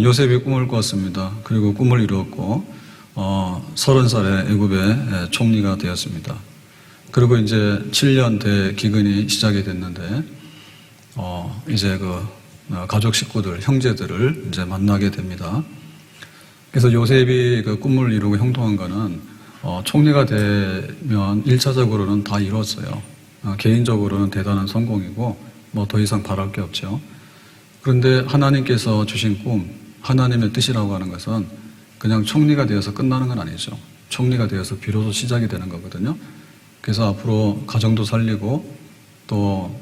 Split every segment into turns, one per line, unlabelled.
요셉이 꿈을 꿨습니다. 그리고 꿈을 이루었고 30살에 애굽의 총리가 되었습니다. 그리고 이제 7년 대기근이 시작이 됐는데 이제 가족 식구들, 형제들을 이제 만나게 됩니다. 그래서 요셉이 그 꿈을 이루고 형통한 거는 총리가 되면 1차적으로는 다 이뤘어요. 개인적으로는 대단한 성공이고 뭐 더 이상 바랄 게 없죠. 그런데 하나님께서 주신 꿈, 하나님의 뜻이라고 하는 것은 그냥 총리가 되어서 끝나는 건 아니죠. 총리가 되어서 비로소 시작이 되는 거거든요. 그래서 앞으로 가정도 살리고 또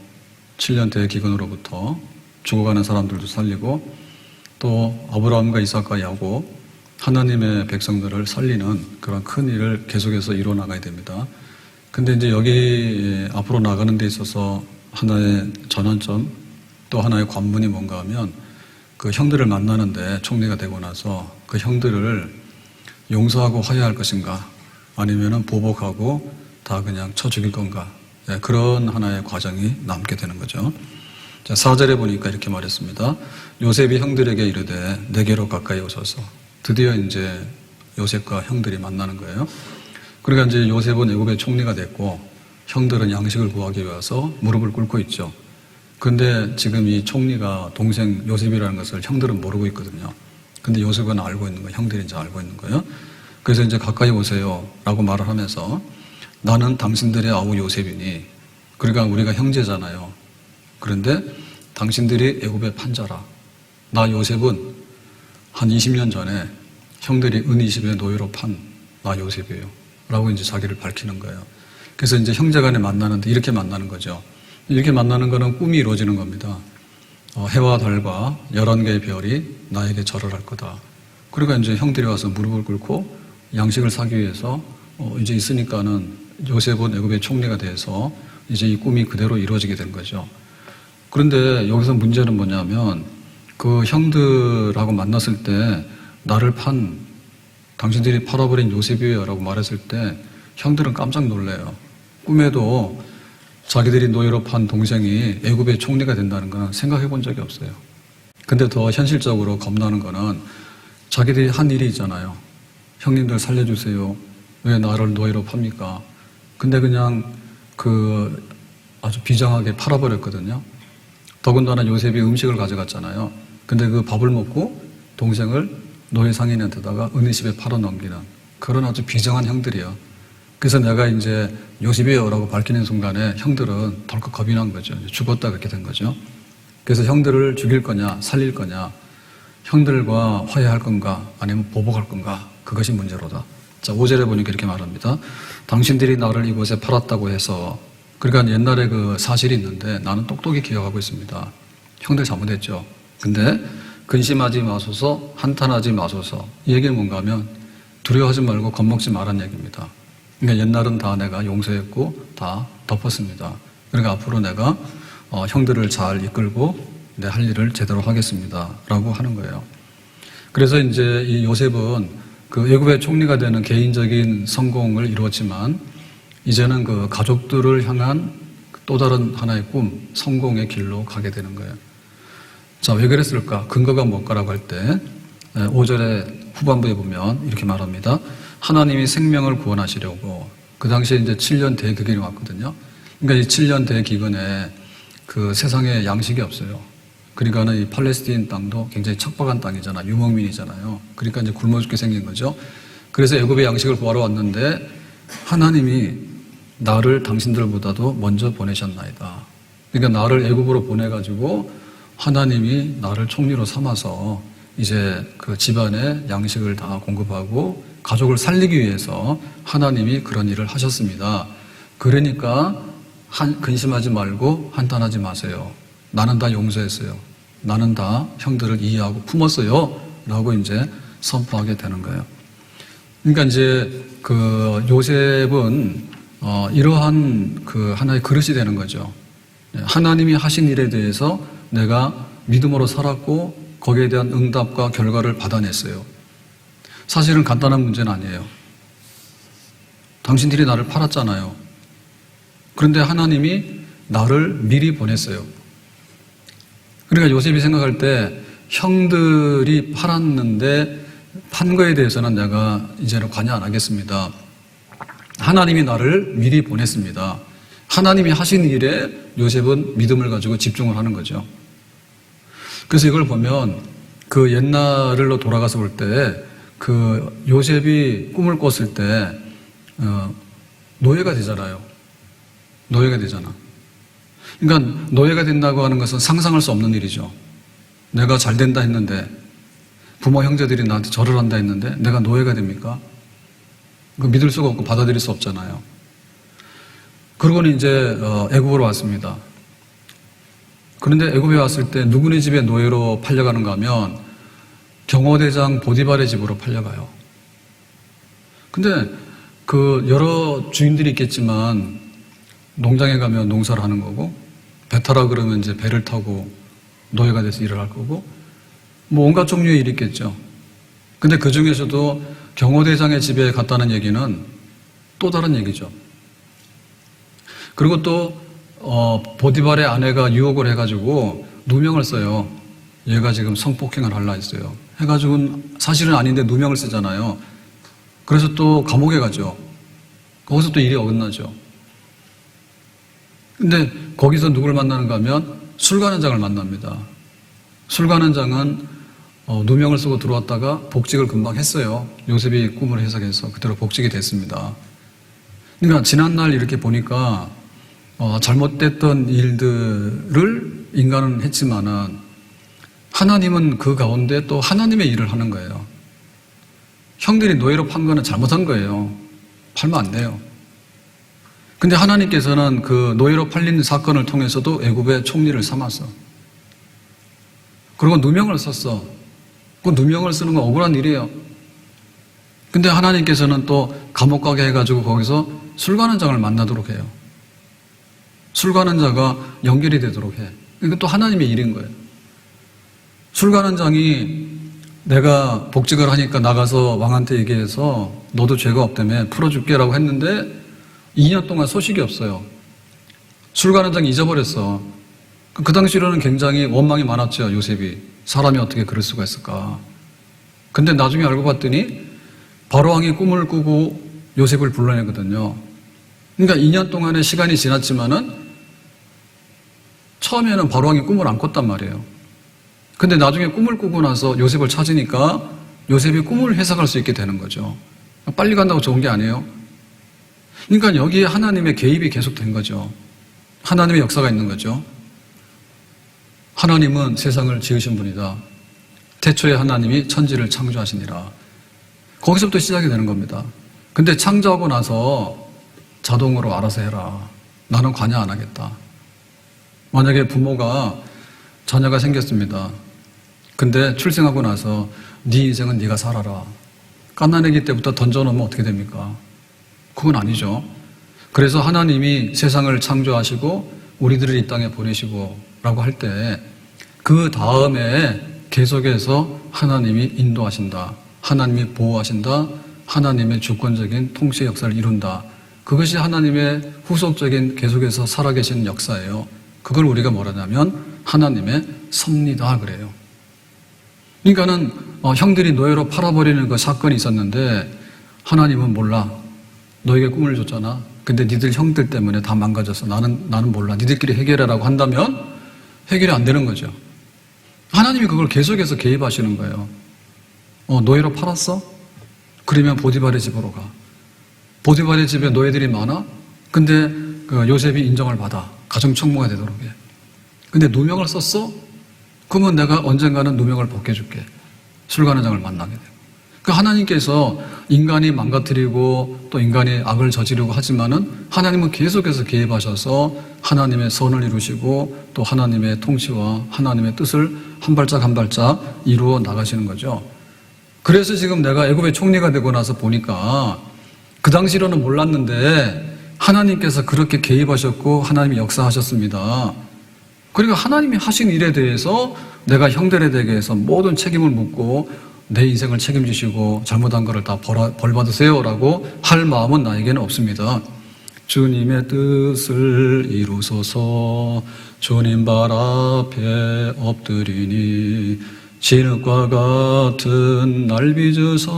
7년 대기근으로부터 죽어가는 사람들도 살리고 또 아브라함과 이삭과 야곱 하나님의 백성들을 살리는 그런 큰 일을 계속해서 이루어나가야 됩니다. 근데 이제 여기 앞으로 나가는 데 있어서 하나의 전환점 또 하나의 관문이 뭔가 하면 그 형들을 만나는데 총리가 되고 나서 그 형들을 용서하고 화해할 것인가 아니면은 보복하고 다 그냥 쳐 죽일 건가 그런 하나의 과정이 남게 되는 거죠. 자, 4절에 보니까 이렇게 말했습니다. 요셉이 형들에게 이르되 내게로 가까이 오소서. 드디어 이제 요셉과 형들이 만나는 거예요. 그러니까 이제 요셉은 애굽의 총리가 됐고 형들은 양식을 구하기 위해서 무릎을 꿇고 있죠. 그런데 지금 이 총리가 동생 요셉이라는 것을 형들은 모르고 있거든요. 근데 요셉은 알고 있는 거예요. 형들이 이제 알고 있는 거예요. 그래서 이제 가까이 오세요 라고 말을 하면서 나는 당신들의 아우 요셉이니 그러니까 우리가 형제잖아요. 그런데 당신들이 애굽의 판자라. 나 요셉은 한 20년 전에 형들이 은 20의 노예로 판 나 요셉이에요 라고 이제 자기를 밝히는 거예요. 그래서 이제 형제간에 만나는데 이렇게 만나는 거죠. 이렇게 만나는 거는 꿈이 이루어지는 겁니다. 해와 달과 11개의 별이 나에게 절을 할 거다. 그러니까 이제 형들이 와서 무릎을 꿇고 양식을 사기 위해서 이제 있으니까는 요셉은 애굽의 총리가 돼서 이제 이 꿈이 그대로 이루어지게 된 거죠. 그런데 여기서 문제는 뭐냐면 그 형들하고 만났을 때 나를 당신들이 팔아버린 요셉이에요 라고 말했을 때 형들은 깜짝 놀래요. 꿈에도 자기들이 노예로 판 동생이 애굽의 총리가 된다는 건 생각해 본 적이 없어요. 근데 더 현실적으로 겁나는 거는 자기들이 한 일이 있잖아요. 형님들 살려주세요. 왜 나를 노예로 팝니까? 근데 그냥 아주 비장하게 팔아버렸거든요. 더군다나 요셉이 음식을 가져갔잖아요. 근데 그 밥을 먹고 동생을 노예 상인한테다가 은희집에 팔아넘기는 그런 아주 비장한 형들이요. 그래서 내가 이제 요셉이에요 라고 밝히는 순간에 형들은 덜컥 겁이 난 거죠. 죽었다 그렇게 된 거죠. 그래서 형들을 죽일 거냐 살릴 거냐 형들과 화해할 건가 아니면 보복할 건가 그것이 문제로다. 자, 5절에 보니까 이렇게 말합니다. 당신들이 나를 이곳에 팔았다고 해서 그러니까 옛날에 그 사실이 있는데 나는 똑똑히 기억하고 있습니다. 형들 잘못했죠. 근데 근심하지 마소서 한탄하지 마소서 이 얘기는 뭔가 하면 두려워하지 말고 겁먹지 말란 얘기입니다. 그러니까 옛날은 다 내가 용서했고 다 덮었습니다. 그러니까 앞으로 내가 형들을 잘 이끌고 내 할 일을 제대로 하겠습니다 라고 하는 거예요. 그래서 이제 이 요셉은 그 애굽의 총리가 되는 개인적인 성공을 이루었지만 이제는 그 가족들을 향한 또 다른 하나의 꿈, 성공의 길로 가게 되는 거예요. 자, 왜 그랬을까? 근거가 뭘까라고 할 때 5절의 후반부에 보면 이렇게 말합니다. 하나님이 생명을 구원하시려고 그 당시에 이제 7년 대기근이 왔거든요. 그러니까 이 7년 대기근에 그 세상에 양식이 없어요. 그러니까는 이 팔레스타인 땅도 굉장히 척박한 땅이잖아. 유목민이잖아요. 그러니까 이제 굶어 죽게 생긴 거죠. 그래서 애굽의 양식을 구하러 왔는데 하나님이 나를 당신들보다도 먼저 보내셨나이다. 그러니까 나를 애굽으로 보내가지고 하나님이 나를 총리로 삼아서 이제 그 집안에 양식을 다 공급하고 가족을 살리기 위해서 하나님이 그런 일을 하셨습니다. 그러니까 근심하지 말고 한탄하지 마세요. 나는 다 용서했어요. 나는 다 형들을 이해하고 품었어요. 라고 이제 선포하게 되는 거예요. 그러니까 이제 그 요셉은 이러한 그 하나의 그릇이 되는 거죠. 하나님이 하신 일에 대해서 내가 믿음으로 살았고 거기에 대한 응답과 결과를 받아냈어요. 사실은 간단한 문제는 아니에요. 당신들이 나를 팔았잖아요. 그런데 하나님이 나를 미리 보냈어요. 그러니까 요셉이 생각할 때 형들이 팔았는데 판 거에 대해서는 내가 이제는 관여 안 하겠습니다. 하나님이 나를 미리 보냈습니다. 하나님이 하신 일에 요셉은 믿음을 가지고 집중을 하는 거죠. 그래서 이걸 보면 그 옛날로 돌아가서 볼 때 그 요셉이 꿈을 꿨을 때 노예가 되잖아요. 노예가 되잖아. 그러니까 노예가 된다고 하는 것은 상상할 수 없는 일이죠. 내가 잘 된다 했는데 부모 형제들이 나한테 절을 한다 했는데 내가 노예가 됩니까? 그 믿을 수가 없고 받아들일 수 없잖아요. 그러고는 이제 애굽으로 왔습니다. 그런데 애굽에 왔을 때 누구네 집에 노예로 팔려가는가 하면 경호대장 보디발의 집으로 팔려가요. 근데 그 여러 주인들이 있겠지만 농장에 가면 농사를 하는 거고 배 타라 그러면 이제 배를 타고 노예가 돼서 일을 할 거고 뭐 온갖 종류의 일이 있겠죠. 근데 그 중에서도 경호대장의 집에 갔다는 얘기는 또 다른 얘기죠. 그리고 또 보디발의 아내가 유혹을 해가지고 누명을 써요. 얘가 지금 성폭행을 하려 했어요. 해가지고 사실은 아닌데 누명을 쓰잖아요. 그래서 또 감옥에 가죠. 거기서 또 일이 어긋나죠. 근데 거기서 누구를 만나는가 하면 술관원장을 만납니다. 술관원장은 누명을 쓰고 들어왔다가 복직을 금방 했어요. 요셉이 꿈을 해석해서 그대로 복직이 됐습니다. 그러니까 지난날 이렇게 보니까 잘못됐던 일들을 인간은 했지만은 하나님은 그 가운데 또 하나님의 일을 하는 거예요. 형들이 노예로 판 거는 잘못한 거예요. 팔면 안 돼요. 근데 하나님께서는 그 노예로 팔린 사건을 통해서도 애굽의 총리를 삼았어. 그리고 누명을 썼어. 그 누명을 쓰는 건 억울한 일이에요. 근데 하나님께서는 또 감옥 가게 해가지고 거기서 술관원장을 만나도록 해요. 술관원자가 연결이 되도록 해. 이건 또 하나님의 일인 거예요. 술관원장이 내가 복직을 하니까 나가서 왕한테 얘기해서 너도 죄가 없다며 풀어줄게라고 했는데 2년 동안 소식이 없어요. 술관원장이 잊어버렸어. 그 당시로는 굉장히 원망이 많았죠. 요셉이. 사람이 어떻게 그럴 수가 있을까. 근데 나중에 알고 봤더니 바로왕이 꿈을 꾸고 요셉을 불러내거든요. 그러니까 2년 동안의 시간이 지났지만은 처음에는 바로왕이 꿈을 안 꿨단 말이에요. 근데 나중에 꿈을 꾸고 나서 요셉을 찾으니까 요셉이 꿈을 해석할 수 있게 되는 거죠. 빨리 간다고 좋은 게 아니에요. 그러니까 여기에 하나님의 개입이 계속된 거죠. 하나님의 역사가 있는 거죠. 하나님은 세상을 지으신 분이다. 태초에 하나님이 천지를 창조하시니라. 거기서부터 시작이 되는 겁니다. 근데 창조하고 나서 자동으로 알아서 해라. 나는 관여 안 하겠다. 만약에 부모가 자녀가 생겼습니다. 근데 출생하고 나서 네 인생은 네가 살아라. 갓난아기 때부터 던져놓으면 어떻게 됩니까? 그건 아니죠. 그래서 하나님이 세상을 창조하시고 우리들을 이 땅에 보내시고 라고 할 때 그 다음에 계속해서 하나님이 인도하신다. 하나님이 보호하신다. 하나님의 주권적인 통치의 역사를 이룬다. 그것이 하나님의 후속적인 계속해서 살아계신 역사예요. 그걸 우리가 뭐라냐면 하나님의 섭리다 그래요. 그러니까는 형들이 노예로 팔아버리는 그 사건이 있었는데 하나님은 몰라. 너에게 꿈을 줬잖아. 근데 니들 형들 때문에 다 망가졌어. 나는 몰라. 니들끼리 해결하라고 한다면 해결이 안 되는 거죠. 하나님이 그걸 계속해서 개입하시는 거예요. 노예로 팔았어? 그러면 보디발의 집으로 가. 보디발의 집에 노예들이 많아? 근데 그 요셉이 인정을 받아. 가정총무가 되도록 해. 근데 누명을 썼어? 그러면 내가 언젠가는 누명을 벗겨줄게. 술관원장을 만나게 되고. 그러니까 하나님께서 인간이 망가뜨리고 또 인간이 악을 저지르고 하지만은 하나님은 계속해서 개입하셔서 하나님의 선을 이루시고 또 하나님의 통치와 하나님의 뜻을 한 발짝 한 발짝 이루어 나가시는 거죠. 그래서 지금 내가 애굽의 총리가 되고 나서 보니까 그 당시로는 몰랐는데 하나님께서 그렇게 개입하셨고 하나님이 역사하셨습니다. 그리고 하나님이 하신 일에 대해서 내가 형들에 대해서 모든 책임을 묻고 내 인생을 책임지시고 잘못한 것을 다 벌 받으세요 라고 할 마음은 나에게는 없습니다. 주님의 뜻을 이루소서 주님 발 앞에 엎드리니 진흙과 같은 날 빚으사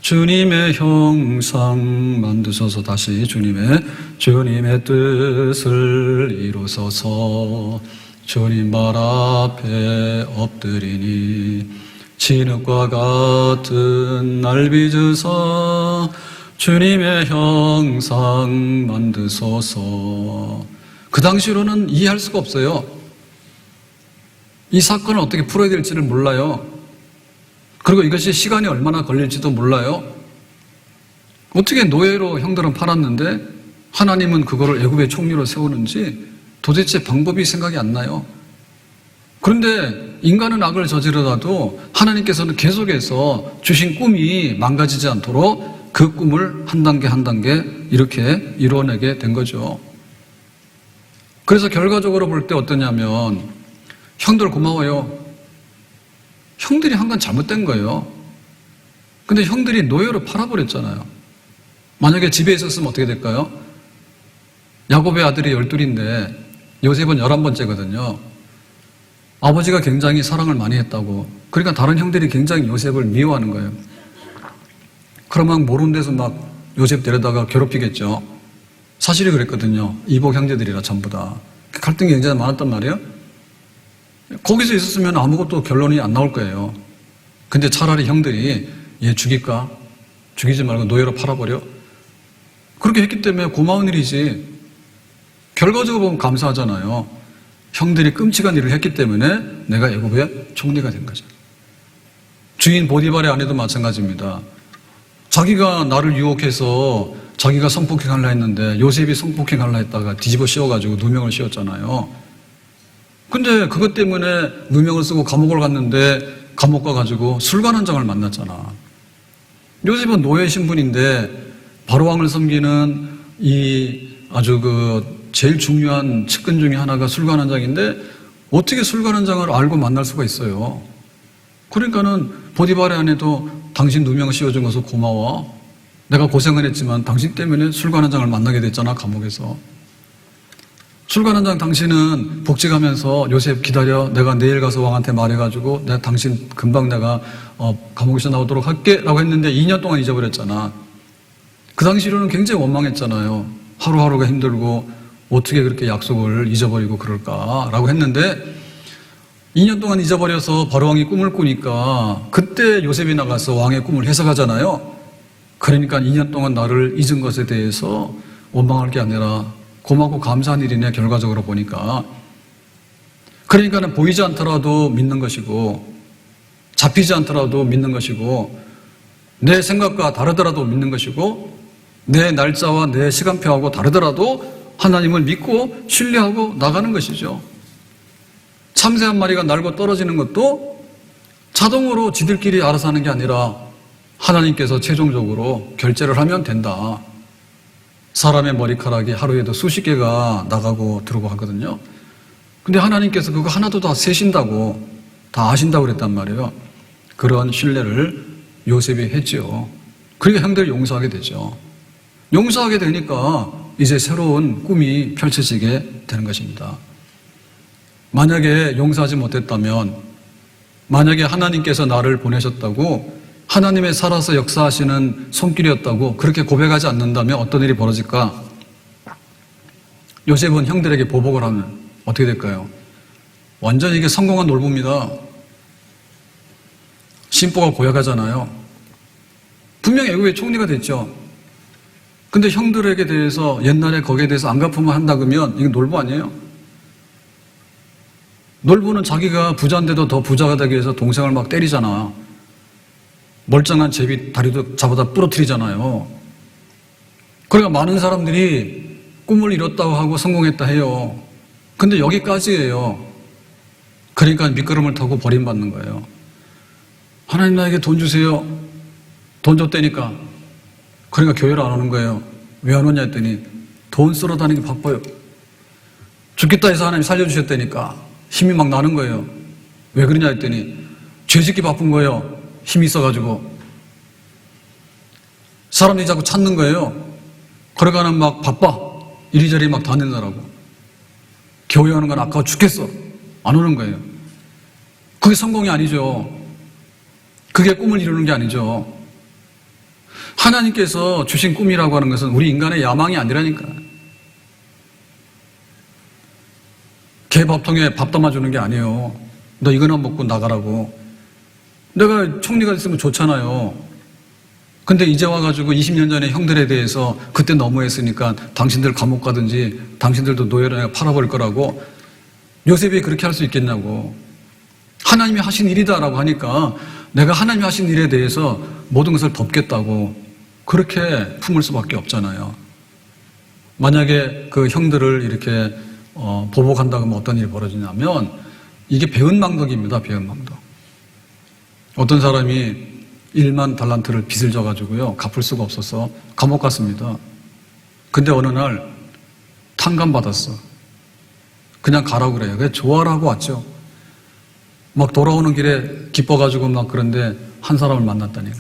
주님의 형상 만드소서. 다시 주님의 뜻을 이루소서. 주님 발 앞에 엎드리니 진흙과 같은 날 빚으사 주님의 형상 만드소서. 그 당시로는 이해할 수가 없어요. 이 사건을 어떻게 풀어야 될지를 몰라요. 그리고 이것이 시간이 얼마나 걸릴지도 몰라요. 어떻게 노예로 형들은 팔았는데 하나님은 그거를 애굽의 총리로 세우는지 도대체 방법이 생각이 안 나요. 그런데 인간은 악을 저지르다도 하나님께서는 계속해서 주신 꿈이 망가지지 않도록 그 꿈을 한 단계 한 단계 이렇게 이루어내게 된 거죠. 그래서 결과적으로 볼 때 어떠냐면, 형들 고마워요. 형들이 한 건 잘못된 거예요. 근데 형들이 노예로 팔아버렸잖아요. 만약에 집에 있었으면 어떻게 될까요? 야곱의 아들이 12인데 요셉은 11번째거든요. 아버지가 굉장히 사랑을 많이 했다고. 그러니까 다른 형들이 굉장히 요셉을 미워하는 거예요. 그러면 모르는 데서 막 요셉 데려다가 괴롭히겠죠. 사실이 그랬거든요. 이복 형제들이라 전부 다. 갈등이 굉장히 많았단 말이에요. 거기서 있었으면 아무것도 결론이 안 나올 거예요. 근데 차라리 형들이 얘 죽일까? 죽이지 말고 노예로 팔아버려? 그렇게 했기 때문에 고마운 일이지. 결과적으로 보면 감사하잖아요. 형들이 끔찍한 일을 했기 때문에 내가 애굽의 총리가 된 거죠. 주인 보디발의 아내도 마찬가지입니다. 자기가 나를 유혹해서 자기가 성폭행하려 했는데 요셉이 성폭행하려 했다가 뒤집어 씌워가지고 누명을 씌웠잖아요. 근데 그것 때문에 누명을 쓰고 감옥을 갔는데 감옥 가가지고 술관원장을 만났잖아. 요셉은 노예 신분인데 바로왕을 섬기는 이 아주 제일 중요한 측근 중에 하나가 술관원장인데 어떻게 술관원장을 알고 만날 수가 있어요? 그러니까는 보디발의 아내도 당신 누명을 씌워준 것을 고마워. 내가 고생을 했지만 당신 때문에 술관원장을 만나게 됐잖아, 감옥에서. 술관원장, 당신은 복직하면서 요셉 기다려. 내가 내일 가서 왕한테 말해가지고 내가 당신 금방 내가 감옥에서 나오도록 할게 라고 했는데 2년 동안 잊어버렸잖아. 그 당시로는 굉장히 원망했잖아요. 하루하루가 힘들고 어떻게 그렇게 약속을 잊어버리고 그럴까라고 했는데 2년 동안 잊어버려서 바로왕이 꿈을 꾸니까 그때 요셉이 나가서 왕의 꿈을 해석하잖아요. 그러니까 2년 동안 나를 잊은 것에 대해서 원망할 게 아니라 고맙고 감사한 일이네, 결과적으로 보니까. 그러니까는 보이지 않더라도 믿는 것이고 잡히지 않더라도 믿는 것이고 내 생각과 다르더라도 믿는 것이고 내 날짜와 내 시간표하고 다르더라도 하나님을 믿고 신뢰하고 나가는 것이죠. 참새 한 마리가 날고 떨어지는 것도 자동으로 지들끼리 알아서 하는 게 아니라 하나님께서 최종적으로 결제를 하면 된다. 사람의 머리카락이 하루에도 수십 개가 나가고 들어오고 하거든요. 근데 하나님께서 그거 하나도 다 세신다고, 다 아신다고 그랬단 말이에요. 그런 신뢰를 요셉이 했지요. 그러니까 형들을 용서하게 되죠. 용서하게 되니까 이제 새로운 꿈이 펼쳐지게 되는 것입니다. 만약에 용서하지 못했다면, 만약에 하나님께서 나를 보내셨다고, 하나님의 살아서 역사하시는 손길이었다고 그렇게 고백하지 않는다면 어떤 일이 벌어질까? 요셉은 형들에게 보복을 하면 어떻게 될까요? 완전히 이게 성공한 놀부입니다. 심보가 고약하잖아요. 분명히 애굽의 총리가 됐죠. 근데 형들에게 대해서 옛날에 거기에 대해서 안 갚으면 한다 그러면 이게 놀부 아니에요? 놀부는 자기가 부자인데도 더 부자가 되기 위해서 동생을 막 때리잖아. 멀쩡한 제비 다리도 잡아다 부러뜨리잖아요. 그러니까 많은 사람들이 꿈을 이뤘다고 하고 성공했다 해요. 근데 여기까지예요. 그러니까 미끄럼을 타고 버림받는 거예요. 하나님 나에게 돈 주세요. 돈 줬다니까. 그러니까 교회를 안 오는 거예요. 왜 안 오냐 했더니 돈 쓰러 다니기 바빠요. 죽겠다 해서 하나님 살려주셨다니까. 힘이 막 나는 거예요. 왜 그러냐 했더니 죄짓기 바쁜 거예요. 힘이 있어가지고. 사람들이 자꾸 찾는 거예요. 그러가는 막 바빠. 이리저리 막 다니느라고. 교회 오는 건 아까워 죽겠어. 안 오는 거예요. 그게 성공이 아니죠. 그게 꿈을 이루는 게 아니죠. 하나님께서 주신 꿈이라고 하는 것은 우리 인간의 야망이 아니라니까. 개 밥통에 밥 담아주는 게 아니에요. 너 이거나 먹고 나가라고. 내가 총리가 됐으면 좋잖아요. 근데 이제 와가지고 20년 전에 형들에 대해서 그때 너무했으니까 당신들 감옥 가든지 당신들도 노예로 내가 팔아버릴 거라고. 요셉이 그렇게 할 수 있겠냐고. 하나님이 하신 일이다라고 하니까 내가 하나님이 하신 일에 대해서 모든 것을 덮겠다고 그렇게 품을 수밖에 없잖아요. 만약에 그 형들을 이렇게 보복한다고 하면 어떤 일이 벌어지냐면 이게 배은망덕입니다. 배은망덕. 어떤 사람이 1만 달란트를 빚을 져가지고요. 갚을 수가 없어서 감옥 갔습니다. 근데 어느 날 탕감받았어. 그냥 가라고 그래요. 그냥 좋아라고 왔죠. 막 돌아오는 길에 기뻐가지고 막 그런데 한 사람을 만났다니.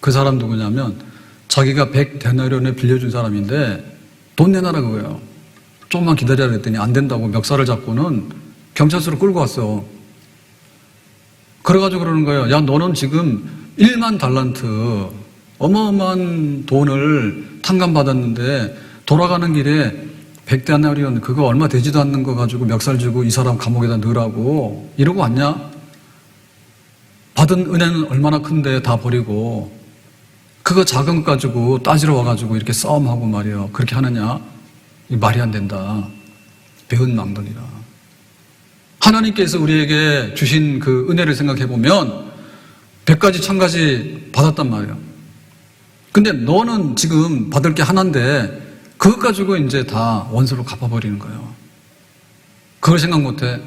그 사람 누구냐면 자기가 100데나리온을 빌려준 사람인데 돈 내놔라 그거예요. 조금만 기다려야 했더니 안 된다고 멱살을 잡고는 경찰서로 끌고 왔어. 그래가지고 그러는 거예요. 야, 너는 지금 1만 달란트 어마어마한 돈을 탕감받았는데 돌아가는 길에 100데나리온 그거 얼마 되지도 않는 거 가지고 멱살 주고 이 사람 감옥에다 넣으라고 이러고 왔냐? 받은 은혜는 얼마나 큰데 다 버리고 그거 작은 것 가지고 따지러 와가지고 이렇게 싸움하고 말이에요. 그렇게 하느냐? 말이 안 된다. 배은망덕이라. 하나님께서 우리에게 주신 그 은혜를 생각해 보면 100가지 1000가지 받았단 말이에요. 근데 너는 지금 받을 게 하나인데 그것 가지고 이제 다 원수로 갚아버리는 거예요. 그걸 생각 못해.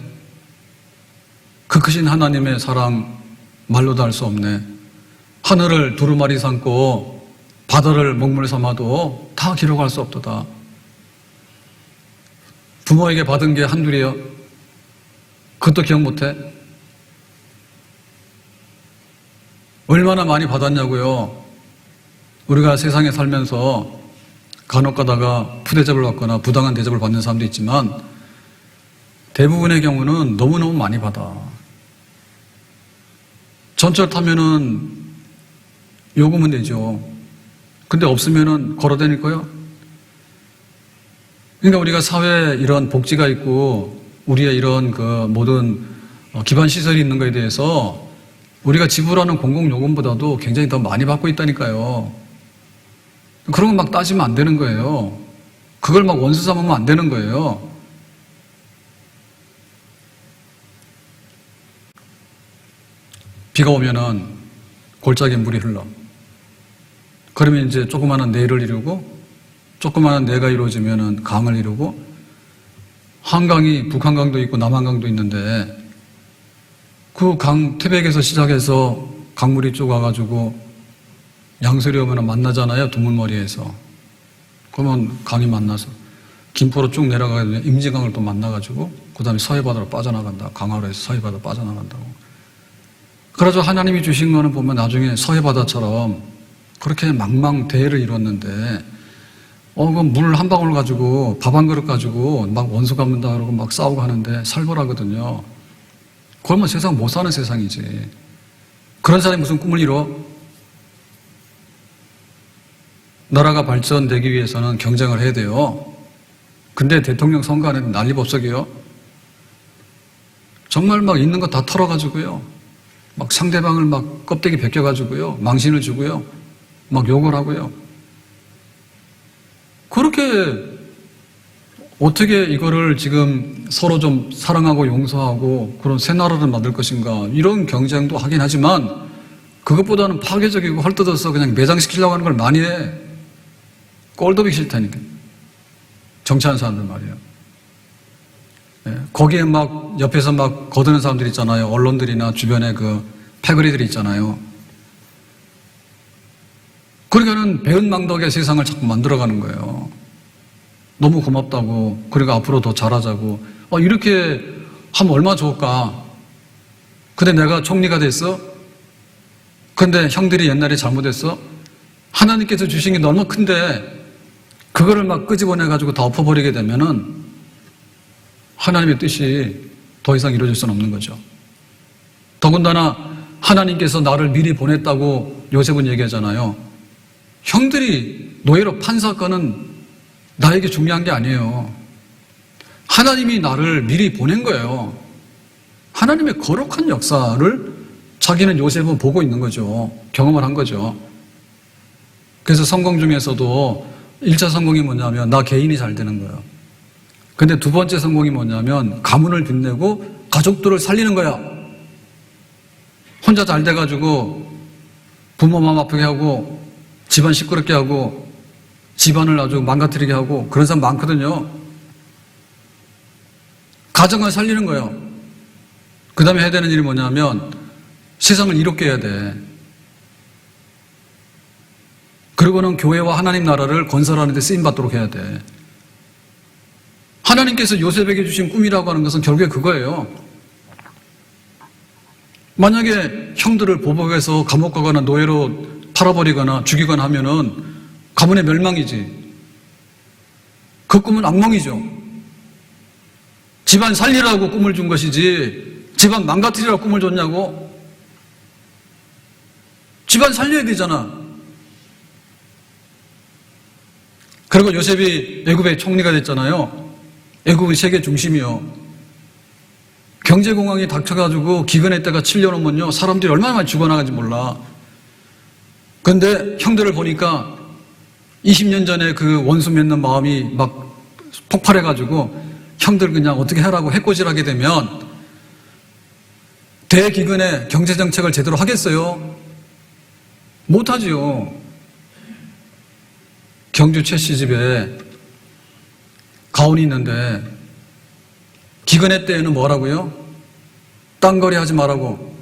그 크신 하나님의 사랑 말로도 할 수 없네. 하늘을 두루마리 삼고 바다를 먹물 삼아도 다 기록할 수 없도다. 부모에게 받은 게 한둘이요. 그것도 기억 못해. 얼마나 많이 받았냐고요. 우리가 세상에 살면서 간혹 가다가 푸대접을 받거나 부당한 대접을 받는 사람도 있지만 대부분의 경우는 너무너무 많이 받아. 전철 타면은 요금은 내죠. 근데 없으면은 걸어 다닐 거요? 그러니까 우리가 사회에 이런 복지가 있고 우리의 이런 그 모든 기반 시설이 있는 것에 대해서 우리가 지불하는 공공요금보다도 굉장히 더 많이 받고 있다니까요. 그런 거 막 따지면 안 되는 거예요. 그걸 막 원수 삼으면 안 되는 거예요. 비가 오면은 골짜기에 물이 흘러. 그러면 이제 조그마한 내를 이루고 조그마한 내가 이루어지면은 강을 이루고 한강이 북한강도 있고 남한강도 있는데 그 강 태백에서 시작해서 강물이 쭉 와가지고 양수리 오면 만나잖아요. 두물머리에서. 그러면 강이 만나서 김포로 쭉 내려가게 되면 임진강을 또 만나가지고 그 다음에 서해바다로 빠져나간다. 강화로 해서 서해바다 빠져나간다고. 그래서 하나님이 주신 거는 보면 나중에 서해바다처럼 그렇게 망망대해를 이뤘는데 그 물 한 방울 가지고 밥 한 그릇 가지고 막 원수 갚는다 그러고 막 싸우고 하는데 살벌하거든요. 그러면 세상 못 사는 세상이지. 그런 사람이 무슨 꿈을 이뤄? 나라가 발전되기 위해서는 경쟁을 해야 돼요. 근데 대통령 선거 안에는 난리법석이에요. 정말 막 있는 거 다 털어가지고요. 막 상대방을 막 껍데기 벗겨가지고요. 망신을 주고요. 막 욕을 하고요. 그렇게 어떻게 이거를 지금 서로 좀 사랑하고 용서하고 그런 새 나라를 만들 것인가 이런 경쟁도 하긴 하지만 그것보다는 파괴적이고 헐뜯어서 그냥 매장시키려고 하는 걸 많이 해. 꼴도 보기 싫다니까. 정치하는 사람들 말이에요. 예, 거기에 막 옆에서 막 거드는 사람들 있잖아요. 언론들이나 주변에 그 패거리들이 있잖아요. 그러니까는 배은망덕의 세상을 자꾸 만들어가는 거예요. 너무 고맙다고, 그리고 앞으로 더 잘하자고. 이렇게 하면 얼마나 좋을까. 근데 내가 총리가 됐어? 근데 형들이 옛날에 잘못했어? 하나님께서 주신 게 너무 큰데 그거를 막 끄집어내가지고 다 엎어버리게 되면은 하나님의 뜻이 더 이상 이루어질 수는 없는 거죠. 더군다나 하나님께서 나를 미리 보냈다고 요셉은 얘기하잖아요. 형들이 노예로 판 사건은 나에게 중요한 게 아니에요. 하나님이 나를 미리 보낸 거예요. 하나님의 거룩한 역사를 자기는 요셉은 보고 있는 거죠. 경험을 한 거죠. 그래서 성공 중에서도 1차 성공이 뭐냐면 나 개인이 잘 되는 거예요. 근데 두 번째 성공이 뭐냐면 가문을 빛내고 가족들을 살리는 거야. 혼자 잘 돼가지고 부모 마음 아프게 하고 집안 시끄럽게 하고 집안을 아주 망가뜨리게 하고 그런 사람 많거든요. 가정을 살리는 거예요. 그 다음에 해야 되는 일이 뭐냐면 세상을 이롭게 해야 돼. 그리고는 교회와 하나님 나라를 건설하는 데 쓰임받도록 해야 돼. 하나님께서 요셉에게 주신 꿈이라고 하는 것은 결국에 그거예요. 만약에 형들을 보복해서 감옥 가거나 노예로 팔아버리거나 죽이거나 하면은 가문의 멸망이지. 그 꿈은 악몽이죠. 집안 살리라고 꿈을 준 것이지 집안 망가뜨리라고 꿈을 줬냐고? 집안 살려야 되잖아. 그리고 요셉이 애굽의 총리가 됐잖아요. 애굽의 세계 중심이요. 경제공황이 닥쳐가지고 기근의 때가 7년 오면요 사람들이 얼마나 많이 죽어나가는지 몰라. 그런데 형들을 보니까 20년 전에 그 원수 맺는 마음이 막 폭발해가지고 형들 그냥 어떻게 하라고 해코지하게 되면 대기근에 경제정책을 제대로 하겠어요? 못하지요. 경주 최씨 집에 가온이 있는데 기근의 때에는 뭐라고요? 땅거리 하지 말라고.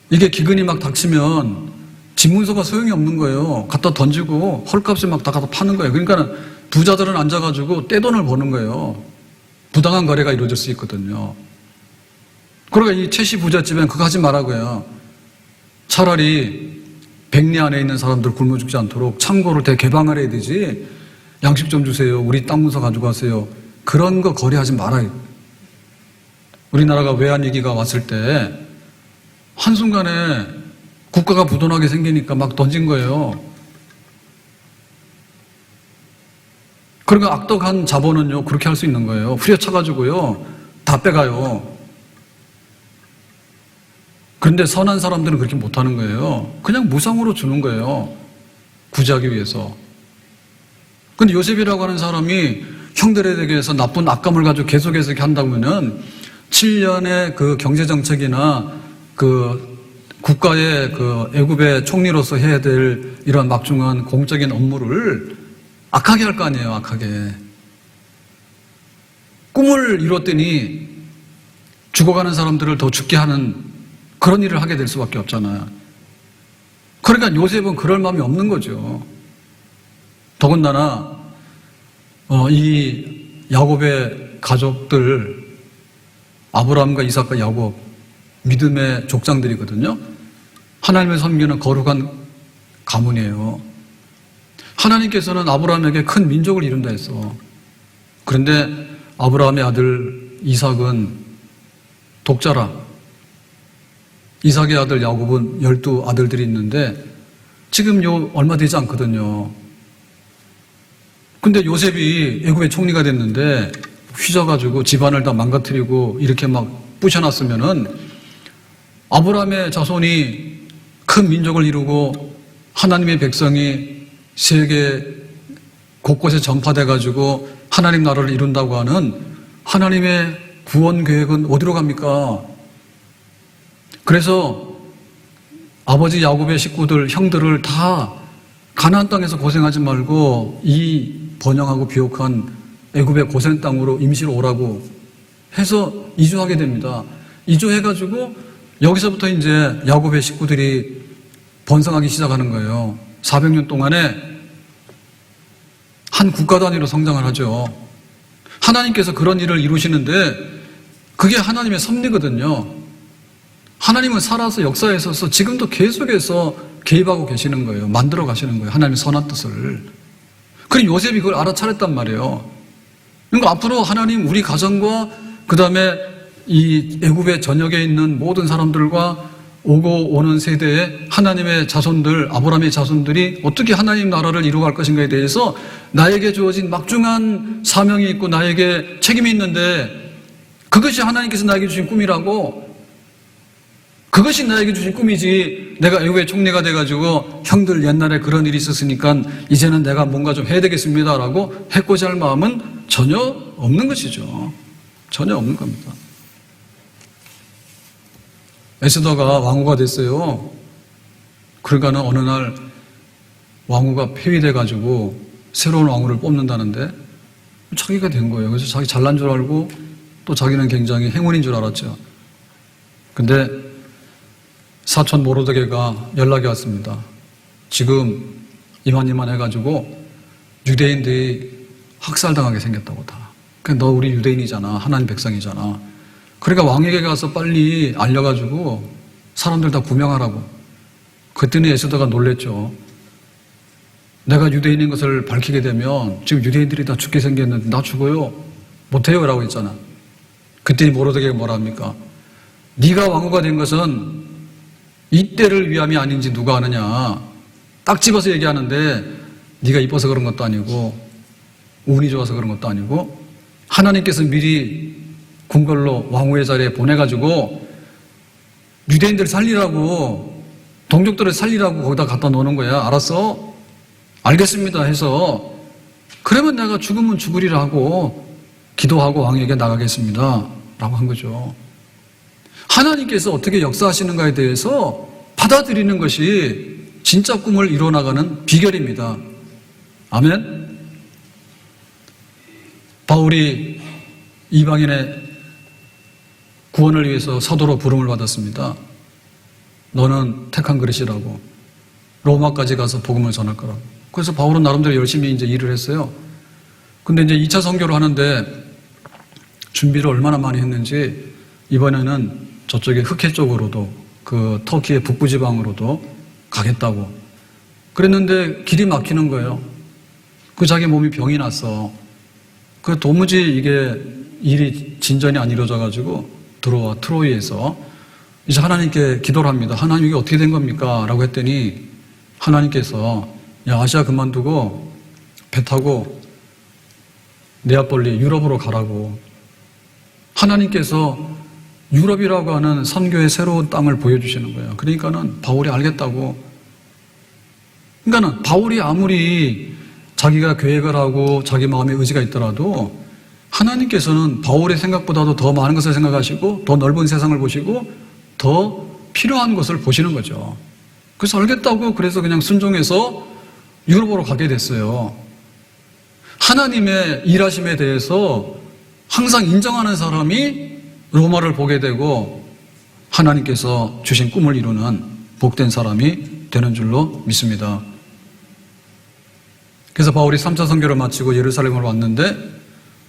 이게 기근이 막 닥치면 집문서가 소용이 없는 거예요. 갖다 던지고 헐값에 막 다 갖다 파는 거예요. 그러니까 부자들은 앉아가지고 떼돈을 버는 거예요. 부당한 거래가 이루어질 수 있거든요. 그러니까 이 최씨 부잣집엔 그거 하지 말라고요. 차라리 백리 안에 있는 사람들 굶어 죽지 않도록 창고를 대개방을 해야 되지. 양식 좀 주세요. 우리 땅 문서 가지고 가세요. 그런 거 거래하지 말아요. 우리나라가 외환위기가 왔을 때 한순간에 국가가 부도나게 생기니까 막 던진 거예요. 그러니까 악덕한 자본은요 그렇게 할 수 있는 거예요. 후려쳐가지고요 다 빼가요. 그런데 선한 사람들은 그렇게 못하는 거예요. 그냥 무상으로 주는 거예요. 구제하기 위해서. 근데 요셉이라고 하는 사람이 형들에 대해서 나쁜 악감을 가지고 계속해서 이렇게 한다면은 7년의 그 경제정책이나 그 국가의 그 애굽의 총리로서 해야 될 이런 막중한 공적인 업무를 악하게 할 거 아니에요, 악하게. 꿈을 이뤘더니 죽어가는 사람들을 더 죽게 하는 그런 일을 하게 될 수밖에 없잖아요. 그러니까 요셉은 그럴 마음이 없는 거죠. 더군다나 이 야곱의 가족들 아브라함과 이삭과 야곱 믿음의 족장들이거든요. 하나님을 섬기는 거룩한 가문이에요. 하나님께서는 아브라함에게 큰 민족을 이룬다 했어. 그런데 아브라함의 아들 이삭은 독자라. 이삭의 아들 야곱은 12아들들이 있는데 지금 얼마 되지 않거든요. 근데 요셉이 애굽의 총리가 됐는데 휘져가지고 집안을 다 망가뜨리고 이렇게 막 부셔놨으면은 아브라함의 자손이 큰 민족을 이루고 하나님의 백성이 세계 곳곳에 전파돼가지고 하나님 나라를 이룬다고 하는 하나님의 구원 계획은 어디로 갑니까? 그래서 아버지 야곱의 식구들, 형들을 다 가나안 땅에서 고생하지 말고 이 번영하고 비옥한 애굽의 고센 땅으로 임시로 오라고 해서 이주하게 됩니다. 이주해가지고 여기서부터 이제 야곱의 식구들이 번성하기 시작하는 거예요. 400년 동안에 한 국가 단위로 성장을 하죠. 하나님께서 그런 일을 이루시는데 그게 하나님의 섭리거든요. 하나님은 살아서 역사에 있어서 지금도 계속해서 개입하고 계시는 거예요. 만들어 가시는 거예요. 하나님의 선한 뜻을. 그리고 요셉이 그걸 알아차렸단 말이에요. 그러니까 앞으로 하나님 우리 가정과 그 다음에 이 애굽의 전역에 있는 모든 사람들과 오고 오는 세대의 하나님의 자손들, 아브라함의 자손들이 어떻게 하나님 나라를 이루어갈 것인가에 대해서 나에게 주어진 막중한 사명이 있고 나에게 책임이 있는데, 그것이 하나님께서 나에게 주신 꿈이라고, 그것이 나에게 주신 꿈이지, 내가 애굽의 총리가 돼가지고 형들 옛날에 그런 일이 있었으니까 이제는 내가 뭔가 좀 해야 되겠습니다라고 해코지 할 마음은 전혀 없는 것이죠. 전혀 없는 겁니다. 에스더가 왕후가 됐어요. 그러니까는 어느 날 왕후가 폐위돼가지고 새로운 왕후를 뽑는다는데 자기가 된 거예요. 그래서 자기 잘난 줄 알고 또 자기는 굉장히 행운인 줄 알았죠. 근데 사촌 모로드게가 연락이 왔습니다. 지금 이만 해가지고 유대인들이 학살당하게 생겼다고 다. 너 우리 유대인이잖아. 하나님 백성이잖아. 그러니까 왕에게 가서 빨리 알려가지고 사람들 다 구명하라고. 그랬더니 에스더가 놀랬죠. 내가 유대인인 것을 밝히게 되면 지금 유대인들이 다 죽게 생겼는데 나 죽어요? 못해요 라고 했잖아. 그랬더니 모로드게가 뭐라 합니까? 네가 왕후가 된 것은 이때를 위함이 아닌지 누가 아느냐. 딱 집어서 얘기하는데 네가 이뻐서 그런 것도 아니고 운이 좋아서 그런 것도 아니고 하나님께서 미리 궁궐로 왕후의 자리에 보내가지고 유대인들 살리라고, 동족들을 살리라고 거기다 갖다 놓는 거야. 알았어? 알겠습니다 해서, 그러면 내가 죽으면 죽으리라 하고 기도하고 왕에게 나가겠습니다 라고 한 거죠. 하나님께서 어떻게 역사하시는가에 대해서 받아들이는 것이 진짜 꿈을 이뤄나가는 비결입니다. 아멘. 바울이 이방인의 구원을 위해서 사도로 부름을 받았습니다. 너는 택한 그릇이라고, 로마까지 가서 복음을 전할 거라고. 그래서 바울은 나름대로 열심히 이제 일을 했어요. 근데 이제 2차 선교를 하는데 준비를 얼마나 많이 했는지 이번에는 저쪽에 흑해 쪽으로도, 그 터키의 북부 지방으로도 가겠다고 그랬는데 길이 막히는 거예요. 그 자기 몸이 병이 났어. 그 도무지 이게 일이 진전이 안 이루어져가지고 들어와 트로이에서 이제 하나님께 기도를 합니다. 하나님 이게 어떻게 된 겁니까? 라고 했더니 하나님께서 야, 아시아 그만두고 배 타고 네아폴리 유럽으로 가라고. 하나님께서 유럽이라고 하는 선교의 새로운 땅을 보여주시는 거예요. 그러니까는 바울이 알겠다고. 그러니까는 바울이 아무리 자기가 계획을 하고 자기 마음에 의지가 있더라도 하나님께서는 바울의 생각보다도 더 많은 것을 생각하시고 더 넓은 세상을 보시고 더 필요한 것을 보시는 거죠. 그래서 알겠다고 그래서 그냥 순종해서 유럽으로 가게 됐어요. 하나님의 일하심에 대해서 항상 인정하는 사람이 로마를 보게 되고 하나님께서 주신 꿈을 이루는 복된 사람이 되는 줄로 믿습니다. 그래서 바울이 3차 선교를 마치고 예루살렘으로 왔는데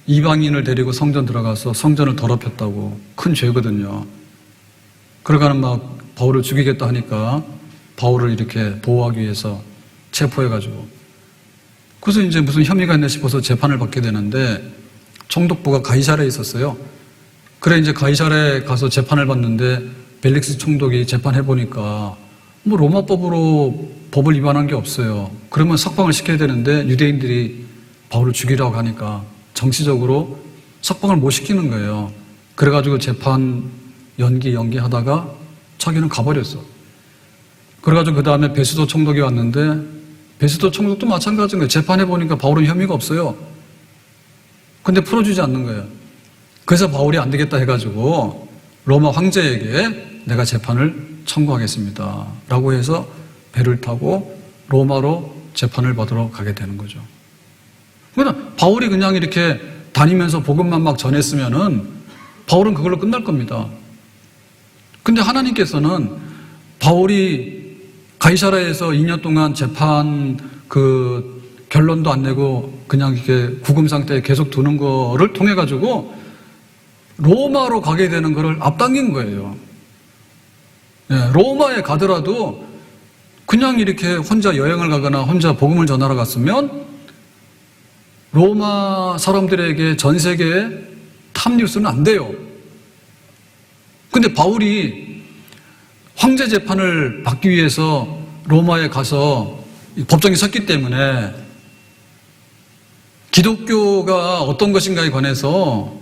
이방인을 데리고 성전 들어가서 성전을 더럽혔다고. 큰 죄거든요. 그러가는 막 바울을 죽이겠다 하니까 바울을 이렇게 보호하기 위해서 체포해가지고, 그래서 이제 무슨 혐의가 있나 싶어서 재판을 받게 되는데 총독부가 가이사랴에 있었어요. 그래 이제 가이사랴에 가서 재판을 받는데 벨릭스 총독이 재판해보니까 뭐 로마법으로 법을 위반한 게 없어요. 그러면 석방을 시켜야 되는데 유대인들이 바울을 죽이라고 하니까 정치적으로 석방을 못 시키는 거예요. 그래가지고 재판 연기하다가 자기는 가버렸어. 그래가지고 그 다음에 베스도 총독이 왔는데 베스도 총독도 마찬가지인 거예요. 재판해보니까 바울은 혐의가 없어요. 근데 풀어주지 않는 거예요. 그래서 바울이 안 되겠다 해가지고 로마 황제에게 내가 재판을 청구하겠습니다 라고 해서 배를 타고 로마로 재판을 받으러 가게 되는 거죠. 그러니까 바울이 그냥 이렇게 다니면서 복음만 막 전했으면은 바울은 그걸로 끝날 겁니다. 근데 하나님께서는 바울이 가이사랴에서 2년 동안 재판 그 결론도 안 내고 그냥 이렇게 구금 상태에 계속 두는 거를 통해 가지고 로마로 가게 되는 거를 앞당긴 거예요. 네, 로마에 가더라도 그냥 이렇게 혼자 여행을 가거나 혼자 복음을 전하러 갔으면 로마 사람들에게 전 세계에 탑 뉴스는 안 돼요. 근데 바울이 황제 재판을 받기 위해서 로마에 가서 법정에 섰기 때문에 기독교가 어떤 것인가에 관해서